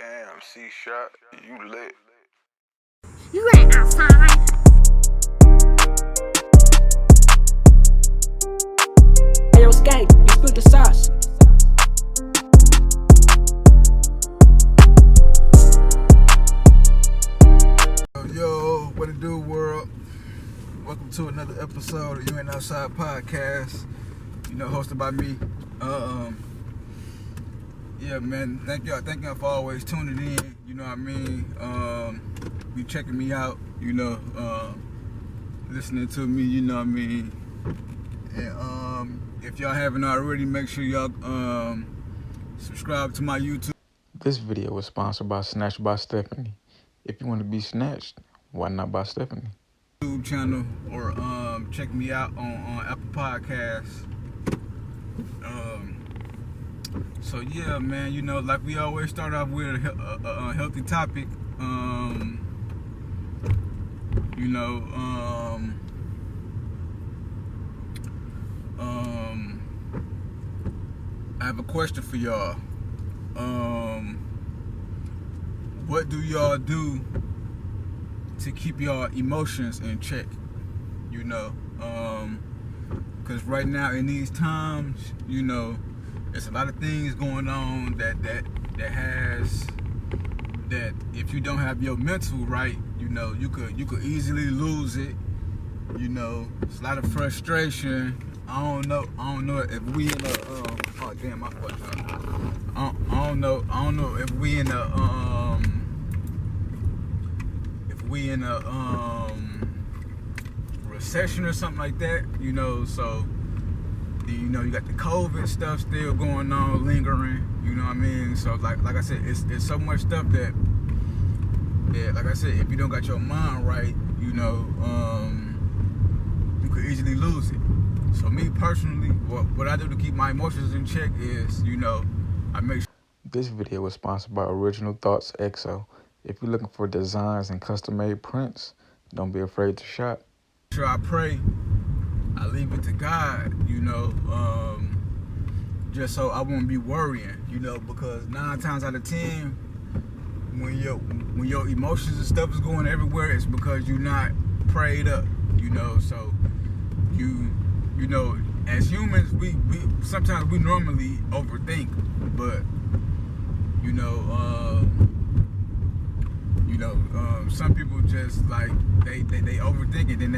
Damn, C-Shot, you lit. You ain't outside. Hey, yo, Skate, you spilled the sauce. Yo, what it do, world? Welcome to another episode of You Ain't Outside Podcast. You know, hosted by me. Yeah, man. Thank y'all for always tuning in. You know what I mean? You checking me out. You know, listening to me. You know what I mean? And if y'all haven't already, make sure y'all subscribe to my YouTube. This video was sponsored by Snatched by Stephanie. If you want to be snatched, why not by Stephanie? YouTube channel, or check me out on Apple Podcasts. So yeah, man, you know, like we always start off with a healthy topic. You know, I have a question for y'all. What do y'all do to keep y'all emotions in check? You know, because right now in these times, you know, there's a lot of things going on that if you don't have your mental right, you know, you could easily lose it. You know, it's a lot of frustration. I don't know if we in a oh damn, my fault. I don't know if we in a recession or something like that, you know. So you know, you got the COVID stuff still going on, lingering, you know what I mean? So like I said, it's so much stuff that like I said, if you don't got your mind right, you know, you could easily lose it. So me personally, what I do to keep my emotions in check is, you know, I make sure. This video was sponsored by Original Thoughts XO. If you're looking for designs and custom-made prints, don't be afraid to shop. Sure, I pray. I leave it to God, you know, just so I won't be worrying, you know, because 9 times out of 10, when your emotions and stuff is going everywhere, it's because you're not prayed up, you know. So you know, as humans, we sometimes we normally overthink, but you know, some people just like they overthink it, and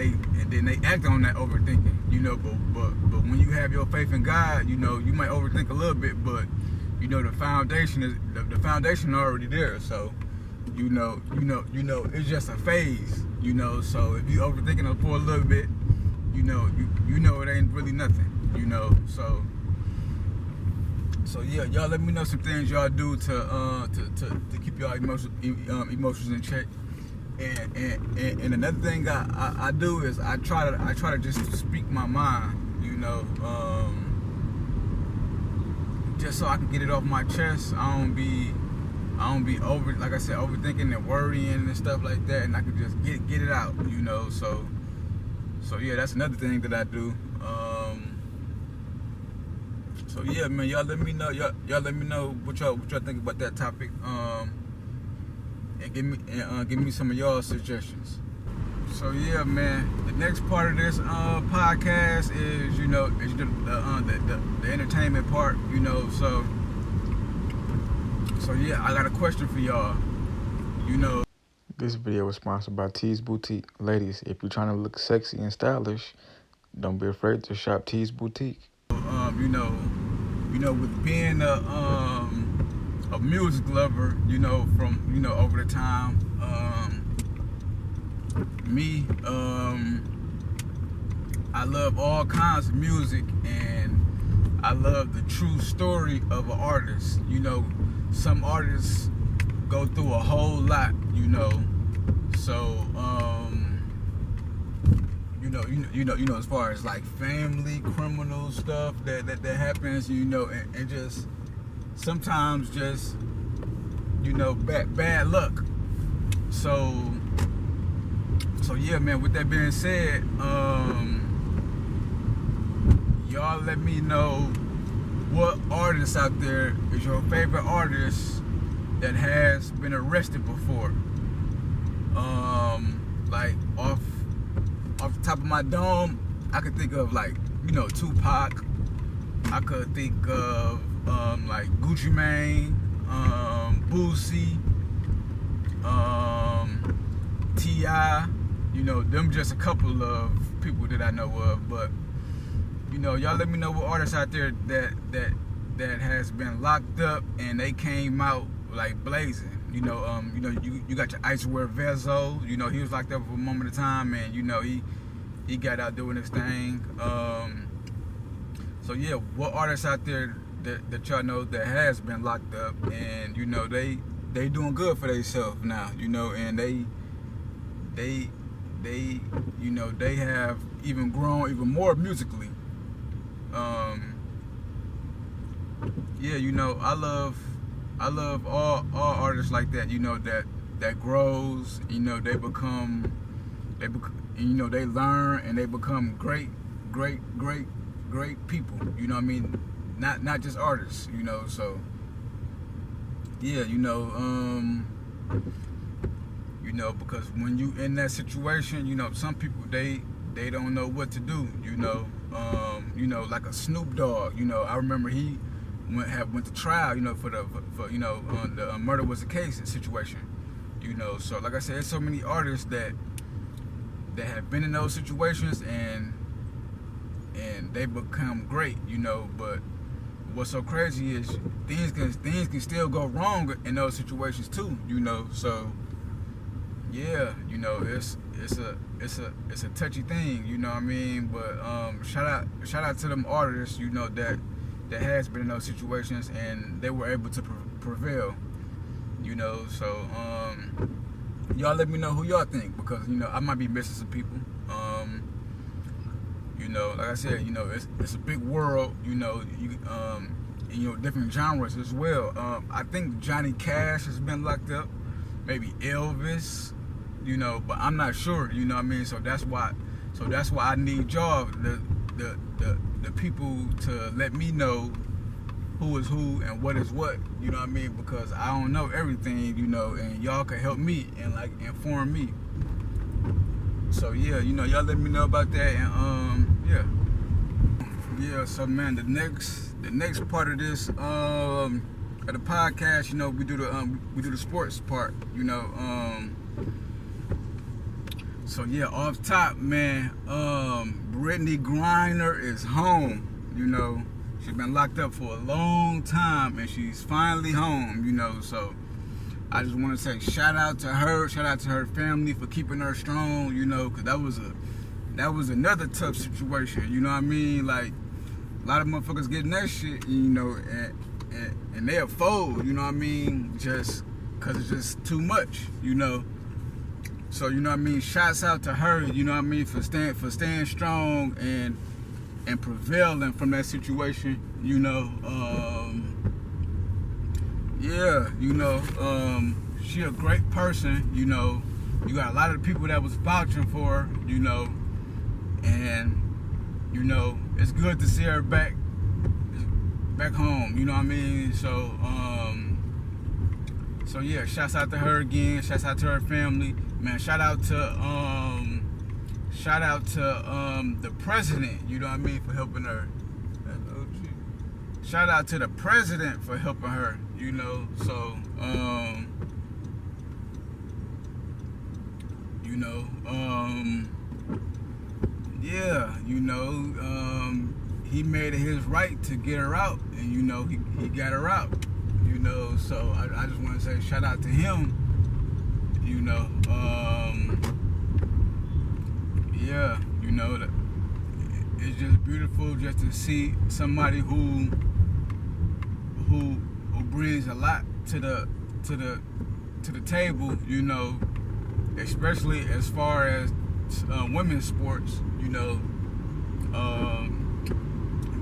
then they act on that overthinking, you know. But when you have your faith in God, you know, you might overthink a little bit, but you know the foundation is the foundation already there. So you know, it's just a phase, you know. So if you overthinking it for a little bit, you know it ain't really nothing, you know. So yeah, y'all let me know some things y'all do to keep y'all emotions in check. And another thing I do is I try to just speak my mind, you know, just so I can get it off my chest. I don't be over, like I said, overthinking and worrying and stuff like that, and I can just get it out, you know. So yeah, that's another thing that I do. So yeah, man, y'all let me know. Y'all let me know what y'all think about that topic. And give me some of y'all suggestions. So yeah, man, the next part of this podcast is, you know, is the entertainment part, you know. So yeah, I got a question for y'all. You know, This video was sponsored by Tees Boutique. Ladies, if you're trying to look sexy and stylish, don't be afraid to shop Tees Boutique. You know, with being a music lover, you know, from, you know, over the time, I love all kinds of music, and I love the true story of an artist. You know, some artists go through a whole lot, you know. So you know, as far as like family, criminal stuff that happens, you know, and just sometimes just, you know, bad luck. So yeah, man, with that being said, y'all let me know what artists out there is your favorite artist that has been arrested before. Like off the top of my dome, I could think of like, you know, Tupac. I could think of like Gucci Mane, Boosie, T.I. You know, them just a couple of people that I know of. But you know, y'all let me know what artists out there that has been locked up and they came out like blazing. You know, you got your Icewear Vezzo. You know, he was locked up for a moment of time, and you know he got out doing his thing. So yeah, what artists out there that y'all know that has been locked up, and you know they doing good for themselves now. You know, and they you know they have even grown even more musically. Yeah, you know, I love all artists like that. You know, that grows. You know, they you know, they learn and they become great people. You know what I mean? Not just artists. You know, so yeah, you know, because when you in that situation, you know, some people they don't know what to do. You know, like a Snoop Dogg. You know, I remember he went to trial. You know, for you know the murder was a case situation. You know, so like I said, there's so many artists that have been in those situations and they become great. You know, but what's so crazy is things can still go wrong in those situations too. You know, so yeah, you know, it's a touchy thing, you know what I mean? But shout out to them artists, you know, that has been in those situations and they were able to prevail, you know. So y'all let me know who y'all think, because you know I might be missing some people. You know, like I said, you know, it's a big world, you know. You know, different genres as well. I think Johnny Cash has been locked up, maybe Elvis. You know, but I'm not sure. You know what I mean? So that's why I need y'all, the people, to let me know who is who and what is what. You know what I mean? Because I don't know everything. You know, and y'all can help me and like inform me. So yeah, you know, y'all let me know about that, and yeah. So man, the next part of this of the podcast, you know, we do the sports part. You know. So yeah, off top, man, Brittney Griner is home. You know, she's been locked up for a long time, and she's finally home. You know, so I just want to say shout out to her family for keeping her strong. You know, because that was another tough situation. You know what I mean? Like a lot of motherfuckers getting that shit, you know, and they'll fold. You know what I mean? Just because it's just too much. You know. So, you know what I mean, shouts out to her, you know what I mean, for staying strong and prevailing from that situation, you know. Yeah, you know, she a great person, you know. You got a lot of people that was vouching for her, you know, and, you know, it's good to see her back home, you know what I mean. So yeah, shouts out to her again, shouts out to her family. Man, shout out to the president, you know what I mean, for helping her. Shout out to the president for helping her, you know. So you know, yeah, you know, he made it his right to get her out, and you know, he got her out, you know. So I just want to say shout out to him. You know, yeah, you know, it's just beautiful just to see somebody who brings a lot to the table, you know, especially as far as women's sports, you know.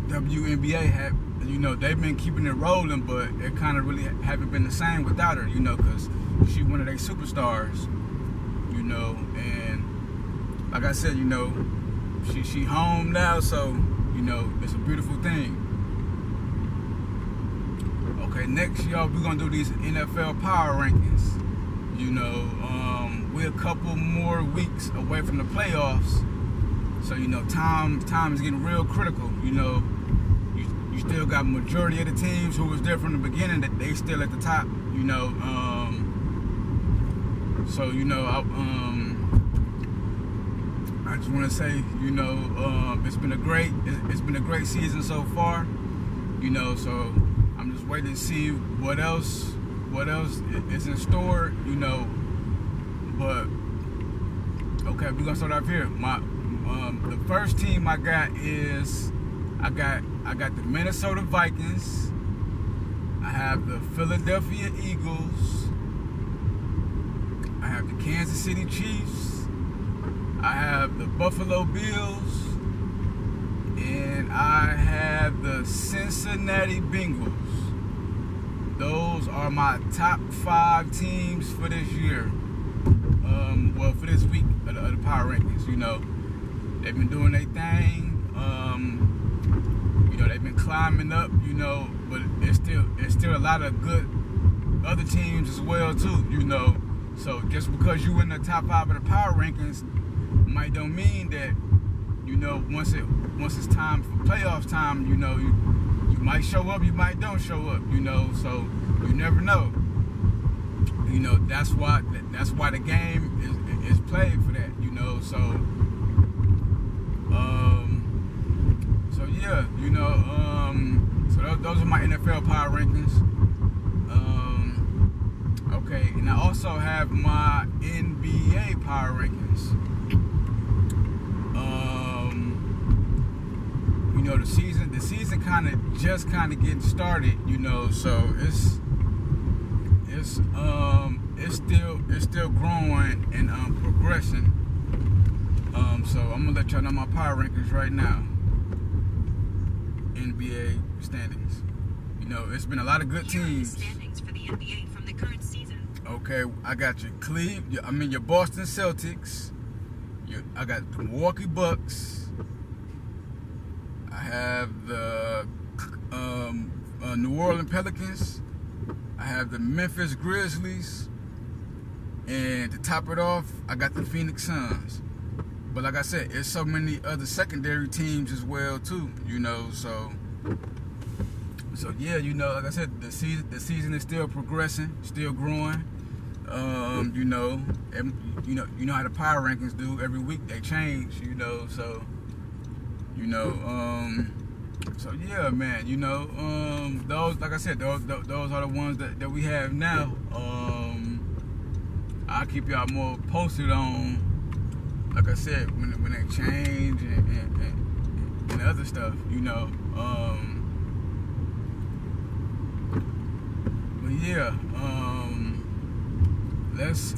WNBA have, you know, they've been keeping it rolling, but it kind of really haven't been the same without her, you know, because she one of their superstars, you know. And like I said, you know, she home now, so you know, it's a beautiful thing. Okay, next, y'all, we're gonna do these NFL power rankings. You know, we're a couple more weeks away from the playoffs, so you know, time is getting real critical. You know, you still got majority of the teams who was there from the beginning that they still at the top. You know, so you know, I just want to say, you know, it's been a great season so far. You know, so I'm just waiting to see what else is in store. You know, but okay, we're gonna start off here. The first team I got is I got the Minnesota Vikings. I have the Philadelphia Eagles. I have the Kansas City Chiefs. I have the Buffalo Bills, and I have the Cincinnati Bengals. Those are my top 5 teams for this year. Well, for this week of the power rankings. You know, they've been doing their thing. You know, they've been climbing up. You know, but it's still a lot of good other teams as well too. You know, so just because you in the top 5 of the power rankings might don't mean that, you know, once it's time for playoffs time, you know, you might show up, you might don't show up, you know, so you never know. You know, that's why the game is played for that, you know, so yeah, you know, so those are my NFL power rankings. Okay, and I also have my NBA power rankings. You know, the season just kind of getting started, you know, so it's still growing and progressing. So I'm gonna let y'all know my power rankings right now. NBA standings. You know, it's been a lot of good teams. Standings for the NBA from the current season. Okay, I got your your Boston Celtics. I got the Milwaukee Bucks. I have the New Orleans Pelicans. I have the Memphis Grizzlies. And to top it off, I got the Phoenix Suns. But like I said, there's so many other secondary teams as well too, you know, so yeah, you know, like I said, the season is still progressing, still growing. You know how the power rankings do. Every week they change, you know, so you know, so yeah, man, you know, those, like I said, those are the ones that we have now. I'll keep y'all more posted on, like I said, when they change and other stuff, you know. But yeah, let's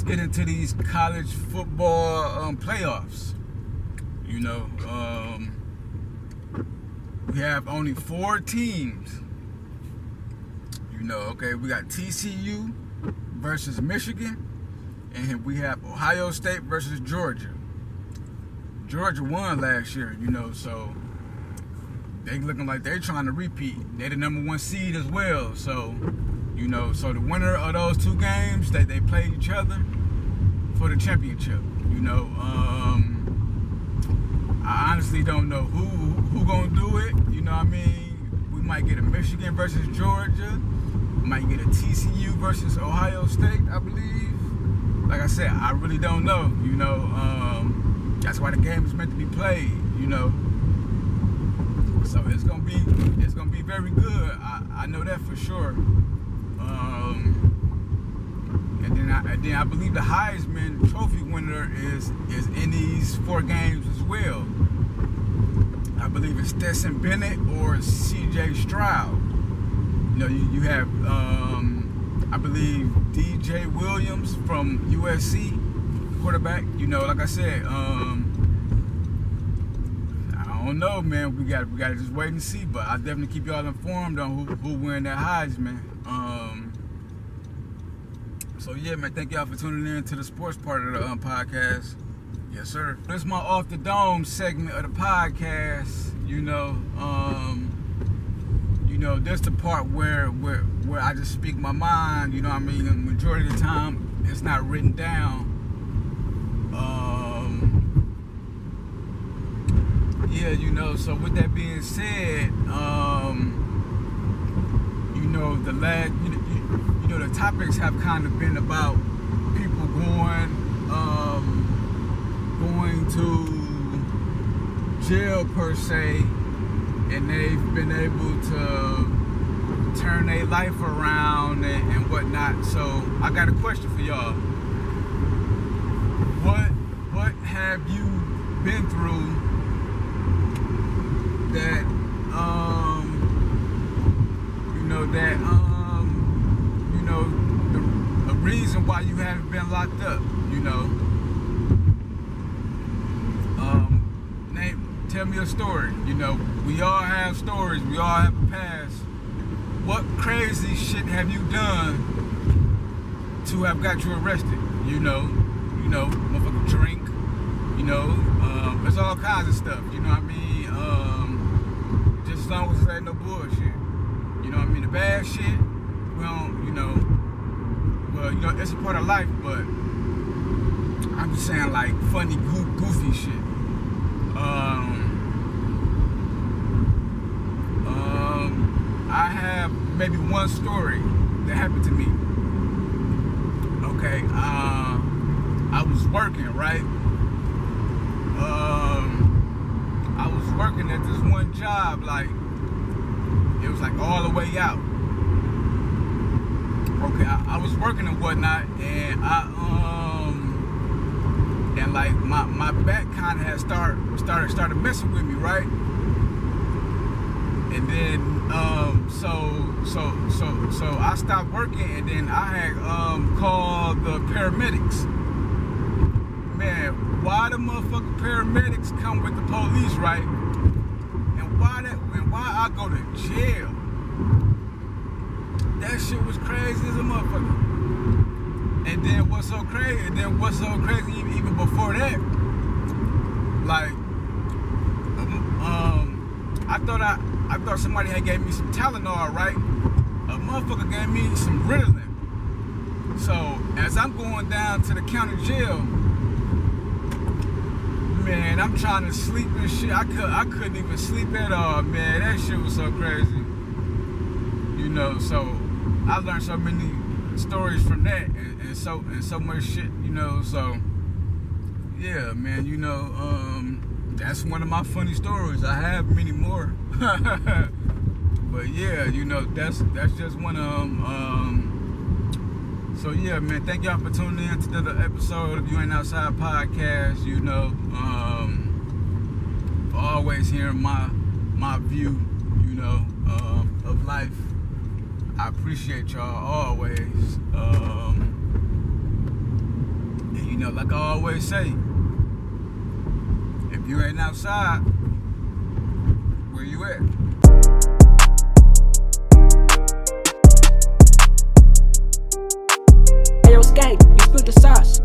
get into these college football playoffs. You know, we have only 4 teams. You know, okay, we got TCU versus Michigan, and we have Ohio State versus Georgia. Georgia won last year, you know, so they looking like they're trying to repeat. They're the #1 seed as well, so you know, so the winner of those 2 games, they play each other for the championship. You know, I honestly don't know who gonna do it. You know what I mean? We might get a Michigan versus Georgia. Might get a TCU versus Ohio State, I believe. Like I said, I really don't know. You know, that's why the game is meant to be played. You know, so it's gonna be very good. I know that for sure. And then I believe the Heisman Trophy winner is in these 4 games as well. I believe it's Stetson Bennett or C.J. Stroud. You know, you have I believe DJ Williams from USC, quarterback. You know, like I said, I don't know, man. We got to just wait and see. But I definitely keep y'all informed on who win that Heisman. So yeah, man. Thank y'all for tuning in to the sports part of the podcast. Yes, sir. This is my Off the Dome segment of the podcast. You know, know, that's the part where I just speak my mind, you know what I mean? The majority of the time, it's not written down. Yeah, you know, so with that being said, you know, the topics have kind of been about people going to jail per se, and they've been able to turn their life around and whatnot. So I got a question for y'all. What have you been through that the reason why you haven't been locked up, you know? Tell me a story. You know, we all have stories. We all have a past. What crazy shit have you done to have got you arrested? You know, motherfucker drink. You know, there's all kinds of stuff. You know what I mean? Just as long as it ain't no bullshit. You know what I mean? The bad shit, we don't, you know. Well, you know, it's a part of life, but I'm just saying, like, funny, goofy shit. I have maybe one story that happened to me. Okay, I was working, right? I was working at this one job, like, it was like all the way out. Okay, I was working and whatnot, and and like my back kind of had started messing with me, right? And then so I stopped working, and then I had called the paramedics. Man, why the motherfucking paramedics come with the police, right? And why I go to jail? That shit was crazy as a motherfucker. And then what's so crazy even before that, like, I thought somebody had gave me some Tylenol, right? A motherfucker gave me some Ritalin. So as I'm going down to the county jail, man, I'm trying to sleep and shit. I couldn't even sleep at all, man. That shit was so crazy. You know, so I learned so many stories from that, and so much shit, you know. So yeah, man, you know, that's one of my funny stories. I have many more. But yeah, you know, that's just one of them. So yeah, man, thank y'all for tuning in to the episode of You Ain't Outside podcast. You know, for always hearing my view, you know, of life. I appreciate y'all always. And you know, like I always say, if you ain't outside, where you at? Ayo, skate, you spilled the sauce.